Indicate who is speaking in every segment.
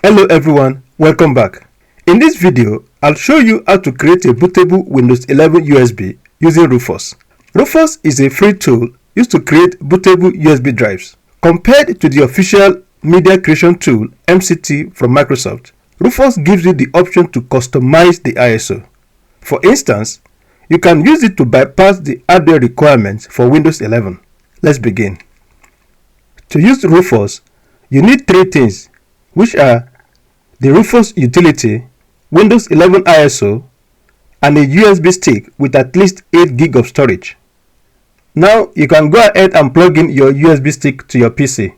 Speaker 1: Hello everyone, welcome back. In this video, I'll show you how to create a bootable Windows 11 USB using Rufus. Rufus is a free tool used to create bootable USB drives. Compared to the official media creation tool MCT from Microsoft, Rufus gives you the option to customize the ISO. For instance, you can use it to bypass the hardware requirements for Windows 11. Let's begin. To use Rufus, you need three things, which are the Rufus utility, Windows 11 ISO, and a USB stick with at least 8 GB of storage. Now you can go ahead and plug in your USB stick to your PC.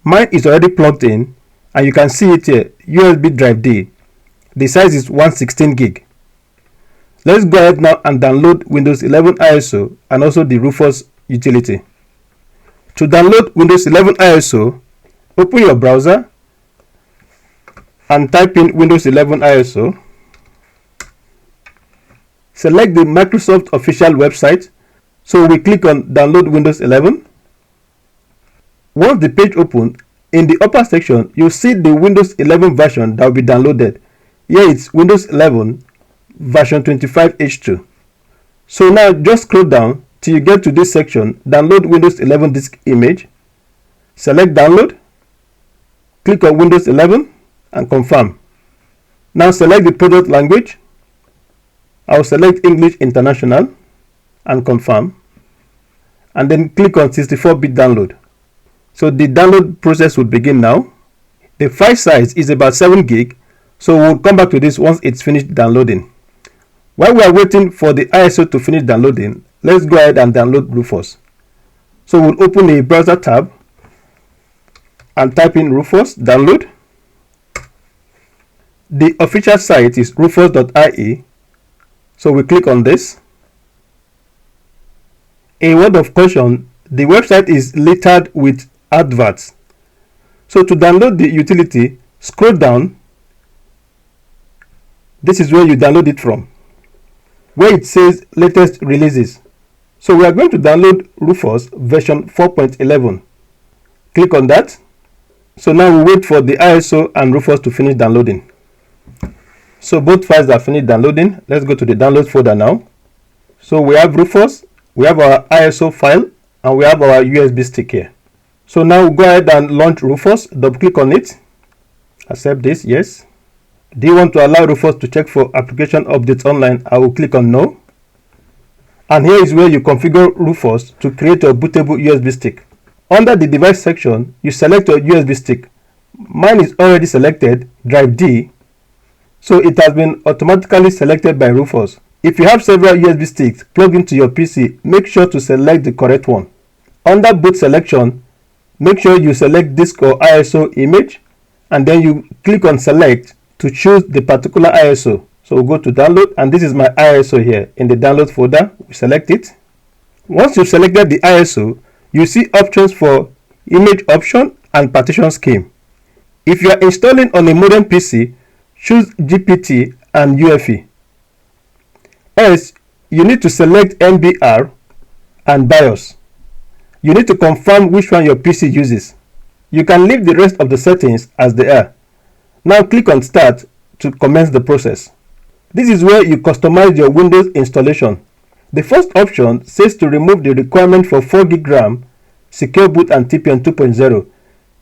Speaker 1: Mine is already plugged in and you can see it here, USB drive D. The size is 116 GB. Let's go ahead now and download Windows 11 ISO and also the Rufus utility. To download Windows 11 ISO, open your browser and type in Windows 11 ISO. Select the Microsoft official website. So we click on download Windows 11. Once the page opens, in the upper section, you'll see the Windows 11 version that will be downloaded. Here it's Windows 11 version 25H2. So now just scroll down till you get to this section, download Windows 11 disk image. Select download. Click on Windows 11 and confirm. Now select the product language. I'll select English International and confirm, and then click on 64-bit download. So the download process will begin now. The file size is about 7 GB, so we'll come back to this once it's finished downloading. While we are waiting for the ISO to finish downloading, let's go ahead and download Rufus. So we'll open a browser tab and type in Rufus download. The official site is rufus.ie, so we click on this. A word of caution, the website is littered with adverts. So to download the utility, scroll down. This is where you download it from, where it says latest releases. So we are going to download Rufus version 4.11. Click on that. So now we wait for the ISO and Rufus to finish downloading. So both files are finished downloading. Let's go to the download folder now. So we have Rufus, we have our ISO file, and we have our USB stick here. So now we'll go ahead and launch Rufus. Double click on it. Accept this, yes. Do you want to allow Rufus to check for application updates online? I will click on no. And here is where you configure Rufus to create a bootable USB stick. Under the device section, you select your USB stick. Mine is already selected, drive D. So it has been automatically selected by Rufus. If you have several USB sticks plugged into your PC, make sure to select the correct one. Under boot selection, make sure you select disk or ISO image, and then you click on select to choose the particular ISO. So we'll go to download, and this is my ISO here. In the download folder, we select it. Once you've selected the ISO, you see options for image option and partition scheme. If you are installing on a modern PC, choose GPT and UEFI. Else, you need to select MBR and BIOS. You need to confirm which one your PC uses. You can leave the rest of the settings as they are. Now click on Start to commence the process. This is where you customize your Windows installation. The first option says to remove the requirement for 4 GB RAM, Secure Boot and TPM 2.0.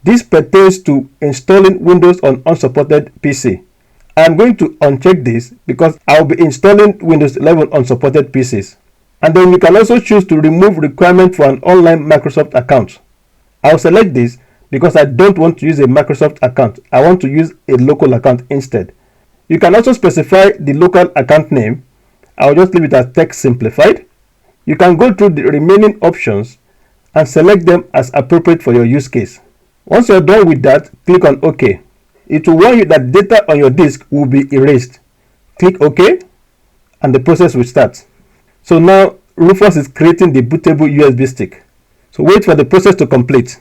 Speaker 1: This pertains to installing Windows on unsupported PC. I'm going to uncheck this because I'll be installing Windows 11 on supported PCs. And then you can also choose to remove requirement for an online Microsoft account. I'll select this because I don't want to use a Microsoft account. I want to use a local account instead. You can also specify the local account name. I'll just leave it as text simplified. You can go through the remaining options and select them as appropriate for your use case. Once you're done with that, click on OK. It will warn you that data on your disk will be erased. Click OK and the process will start. So now Rufus is creating the bootable USB stick. So wait for the process to complete.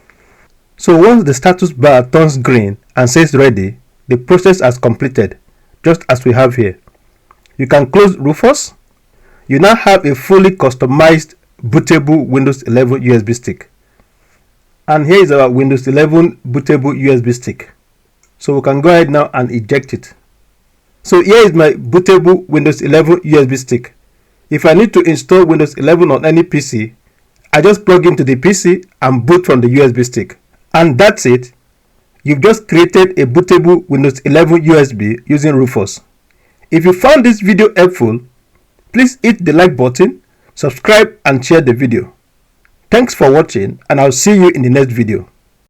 Speaker 1: So once the status bar turns green and says ready, the process has completed, just as we have here. You can close Rufus. You now have a fully customized bootable Windows 11 USB stick. And here is our Windows 11 bootable USB stick. So we can go ahead now and eject it. So here is my bootable Windows 11 USB stick. If I need to install Windows 11 on any PC, I just plug into the PC and boot from the USB stick. And that's it. You've just created a bootable Windows 11 USB using Rufus. If you found this video helpful, please hit the like button, subscribe and share the video. Thanks for watching, and I'll see you in the next video.